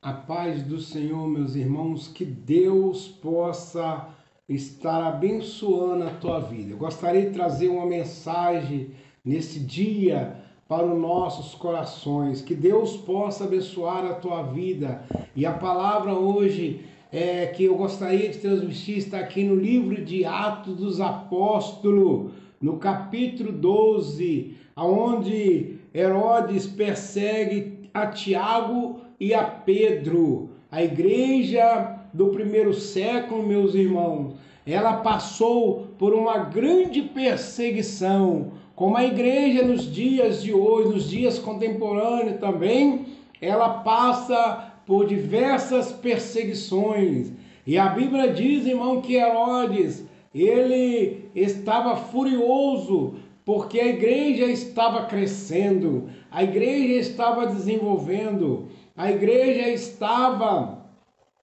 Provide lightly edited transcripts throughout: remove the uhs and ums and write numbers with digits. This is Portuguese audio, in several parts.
A paz do Senhor, meus irmãos, que Deus possa estar abençoando a tua vida. Eu gostaria de trazer uma mensagem nesse dia para os nossos corações, que Deus possa abençoar a tua vida. E a palavra hoje que eu gostaria de transmitir está aqui no livro de Atos dos Apóstolos, no capítulo 12, onde Herodes persegue a Tiago e a Pedro. A igreja do primeiro século, meus irmãos, ela passou por uma grande perseguição, como a igreja nos dias de hoje, nos dias contemporâneos também, ela passa por diversas perseguições. E a Bíblia diz, irmão, que Herodes, ele estava furioso porque a igreja estava crescendo, a igreja estava desenvolvendo, a igreja estava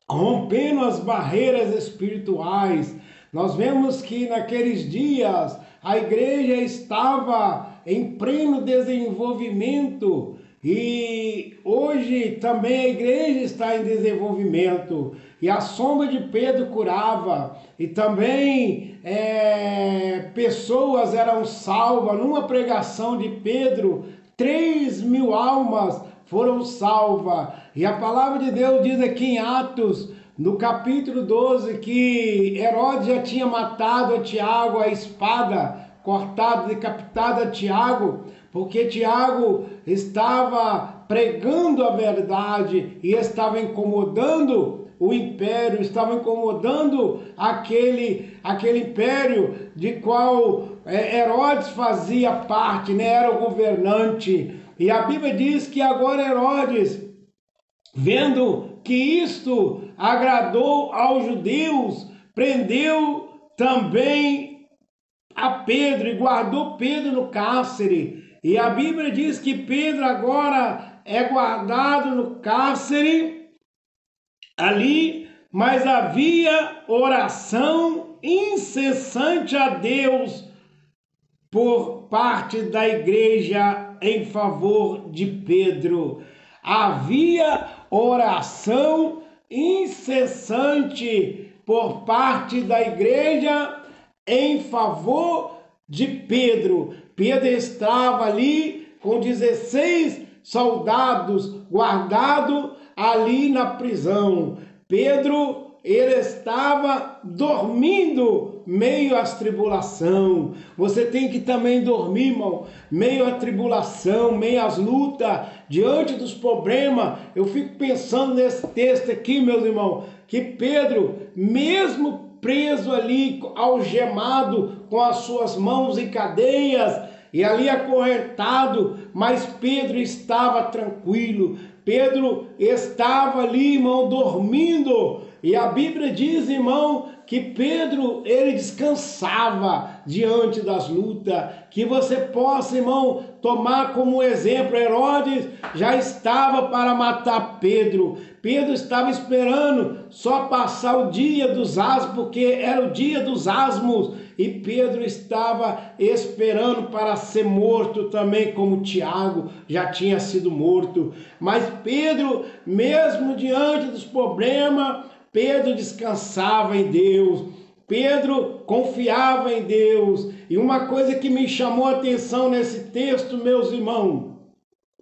rompendo as barreiras espirituais. Nós vemos que naqueles dias a igreja estava em pleno desenvolvimento e hoje também a igreja está em desenvolvimento. E a sombra de Pedro curava e também pessoas eram salvas. Numa pregação de Pedro, 3.000 almas foram salvas. E a palavra de Deus diz aqui em Atos, no capítulo 12, que Herodes já tinha matado a Tiago a espada, cortado, decapitado a Tiago, porque Tiago estava pregando a verdade e estava incomodando o império, estava incomodando aquele império de qual Herodes fazia parte, né? Era o governante. E a Bíblia diz que agora Herodes, vendo que isto agradou aos judeus, prendeu também a Pedro e guardou Pedro no cárcere. E a Bíblia diz que Pedro agora é guardado no cárcere ali, mas havia oração incessante a Deus por parte da igreja em favor de Pedro. Havia oração incessante por parte da igreja em favor de Pedro. Pedro estava ali com 16 soldados guardados ali na prisão. Pedro, ele estava dormindo meio às tribulação. Você tem que também dormir, irmão, meio à tribulação, meio às lutas, diante dos problemas. Eu fico pensando nesse texto aqui, meus irmãos, que Pedro, mesmo preso ali, algemado, com as suas mãos em cadeias e ali acorrentado, mas Pedro estava tranquilo. Pedro estava ali, irmão, dormindo. E a Bíblia diz, irmão, que Pedro, ele descansava diante das lutas. Que você possa, irmão, tomar como exemplo. Herodes já estava para matar Pedro. Pedro estava esperando só passar o dia dos asmos, porque era o dia dos asmos. E Pedro estava esperando para ser morto também, como Tiago já tinha sido morto. Mas Pedro, mesmo diante dos problemas, Pedro descansava em Deus, Pedro confiava em Deus. E uma coisa que me chamou a atenção nesse texto, meus irmãos,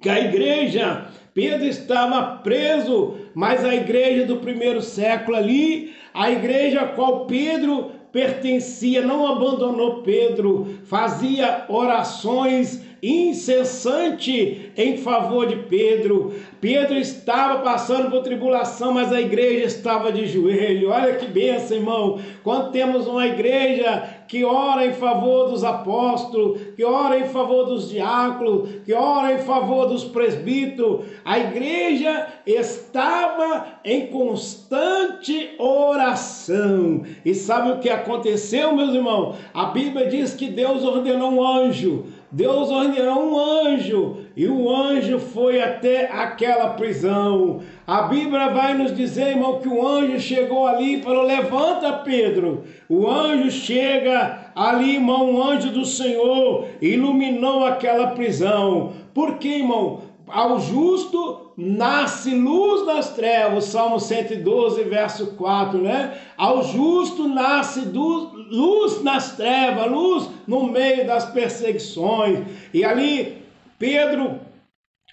que a igreja, Pedro estava preso, mas a igreja do primeiro século ali, a igreja a qual Pedro pertencia, não abandonou Pedro, fazia orações incessante em favor de Pedro. Pedro estava passando por tribulação, mas a igreja estava de joelho. Olha que bênção, irmão. Quando temos uma igreja que ora em favor dos apóstolos, que ora em favor dos diáconos, que ora em favor dos presbíteros, a igreja estava em constante oração. E sabe o que aconteceu, meus irmãos? A Bíblia diz que Deus ordenou um anjo. Deus ordenou um anjo e o anjo foi até aquela prisão. A Bíblia vai nos dizer, irmão, que o anjo chegou ali e falou: levanta, Pedro. O anjo chega ali, irmão, o anjo do Senhor iluminou aquela prisão. Por quê, irmão? ao justo nasce luz nas trevas, Salmo 112, verso 4, né? Ao justo nasce luz nas trevas, luz no meio das perseguições. E ali, Pedro,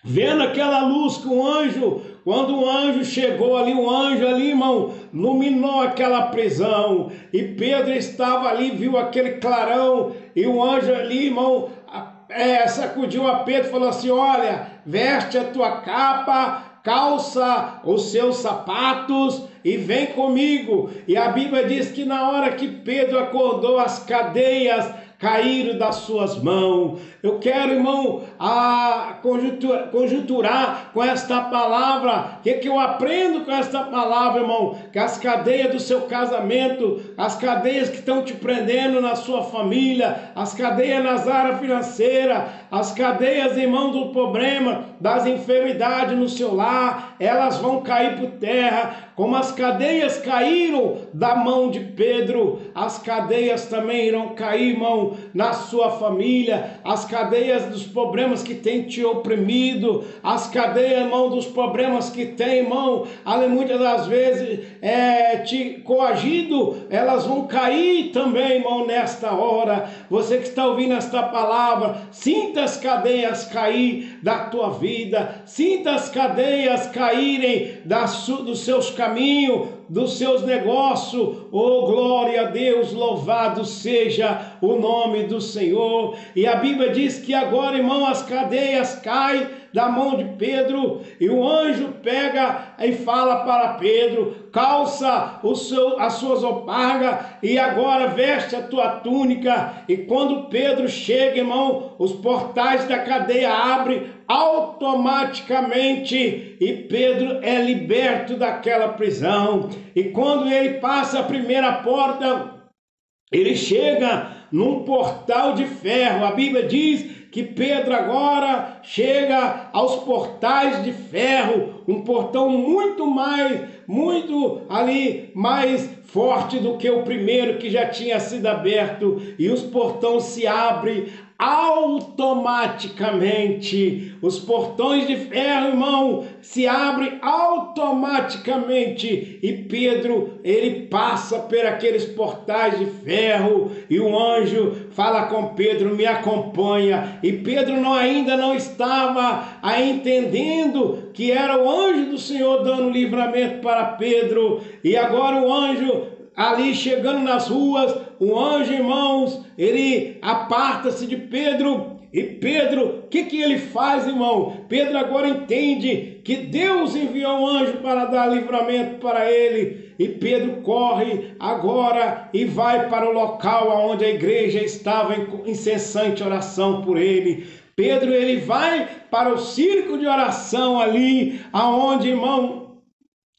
vendo aquela luz que o anjo, quando o anjo chegou ali, o anjo ali, irmão, iluminou aquela prisão, e Pedro estava ali, viu aquele clarão, e o anjo ali, irmão, sacudiu a Pedro e falou assim: olha, veste a tua capa, calça os seus sapatos e vem comigo. E a Bíblia diz que na hora que Pedro acordou, as cadeias caíram das suas mãos. Eu quero, irmão, conjunturar com esta palavra. O que eu aprendo com esta palavra, irmão? Que as cadeias do seu casamento, as cadeias que estão te prendendo na sua família, as cadeias nas áreas financeiras, as cadeias, irmão, do problema, das enfermidades no seu lar, elas vão cair por terra. Como as cadeias caíram da mão de Pedro, as cadeias também irão cair, irmão, na sua família, as cadeias dos problemas que tem te oprimido, as cadeias, irmão, dos problemas que tem, irmão, ali muitas das vezes te coagido, elas vão cair também, irmão, nesta hora. Você que está ouvindo esta palavra, sinta as cadeias cair da tua vida, sinta as cadeias caírem dos seus caminhos, dos seus negócios. Oh, glória a Deus, louvado seja o nome do Senhor. E a Bíblia diz que agora, irmão, as cadeias caem da mão de Pedro, e o anjo pega e fala para Pedro: calça as suas alpargas e agora veste a tua túnica. E quando Pedro chega, irmão, os portais da cadeia abrem automaticamente e Pedro é liberto daquela prisão. E quando ele passa a primeira porta, ele chega num portal de ferro. A Bíblia diz que Pedro agora chega aos portais de ferro, um portão muito mais forte do que o primeiro que já tinha sido aberto, e os portões se abrem automaticamente. Os portões de ferro, irmão, se abrem automaticamente, e Pedro, ele passa por aqueles portais de ferro, e o anjo fala com Pedro: me acompanha. E Pedro ainda não estava entendendo que era o anjo do Senhor dando livramento para Pedro. E agora o anjo ali chegando nas ruas, o anjo, irmãos, ele aparta-se de Pedro. E Pedro, o que ele faz, irmão? Pedro agora entende que Deus enviou um anjo para dar livramento para ele. E Pedro corre agora e vai para o local onde a igreja estava em incessante oração por ele. Pedro, ele vai para o círculo de oração ali, aonde, irmão,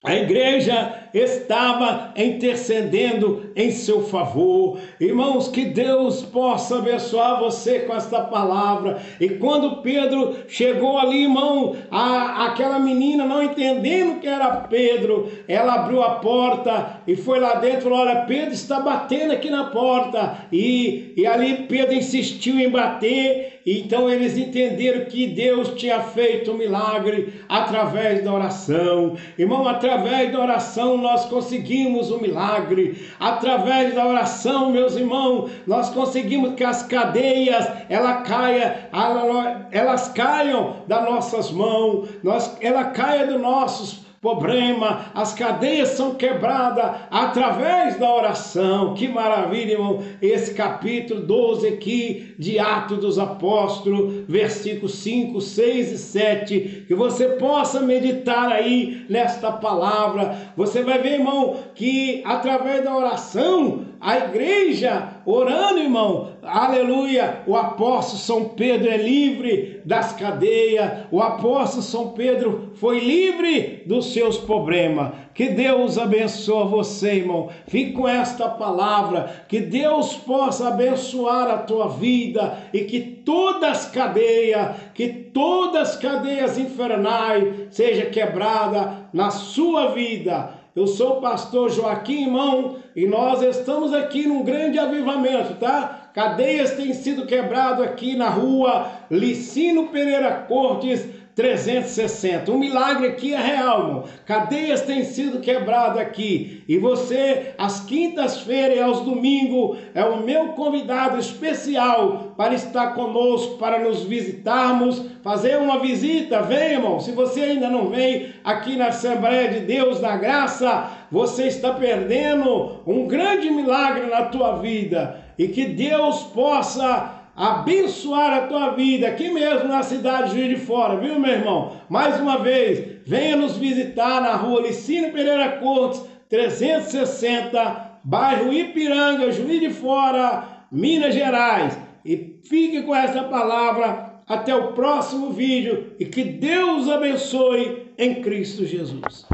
a igreja estava intercedendo em seu favor. Irmãos, que Deus possa abençoar você com esta palavra. E quando Pedro chegou ali, irmão, aquela menina, não entendendo que era Pedro, ela abriu a porta e foi lá dentro e falou: olha, Pedro está batendo aqui na porta. E ali Pedro insistiu em bater. Então eles entenderam que Deus tinha feito um milagre através da oração. Irmão, através da oração nós conseguimos um milagre. Através da oração, meus irmãos, nós conseguimos que as cadeias elas caiam das nossas mãos, ela caia dos nossos problema, as cadeias são quebradas através da oração. Que maravilha, irmão, esse capítulo 12 aqui de Atos dos Apóstolos, versículos 5, 6 e 7, que você possa meditar aí nesta palavra. Você vai ver, irmão, que através da oração, a igreja orando, irmão, aleluia, o apóstolo São Pedro é livre das cadeias, o apóstolo São Pedro foi livre dos seus problemas. Que Deus abençoe você, irmão. Fique com esta palavra, que Deus possa abençoar a tua vida e que todas as cadeias infernais sejam quebradas na sua vida. Eu sou o pastor Joaquim, irmão, e nós estamos aqui num grande avivamento, tá? Cadeias têm sido quebradas aqui na rua Licínio Pereira Cortes, 360. O milagre aqui é real, irmão. Cadeias têm sido quebradas aqui. E você, às quintas-feiras e aos domingos, é o meu convidado especial para estar conosco, para nos visitarmos, fazer uma visita. Vem, irmão. Se você ainda não vem aqui na Assembleia de Deus da Graça, você está perdendo um grande milagre na tua vida. E que Deus possa abençoar a tua vida, aqui mesmo na cidade de Juiz de Fora, viu, meu irmão? Mais uma vez, venha nos visitar na rua Licínio Pereira Cortes, 360, bairro Ipiranga, Juiz de Fora, Minas Gerais. E fique com essa palavra até o próximo vídeo e que Deus abençoe em Cristo Jesus.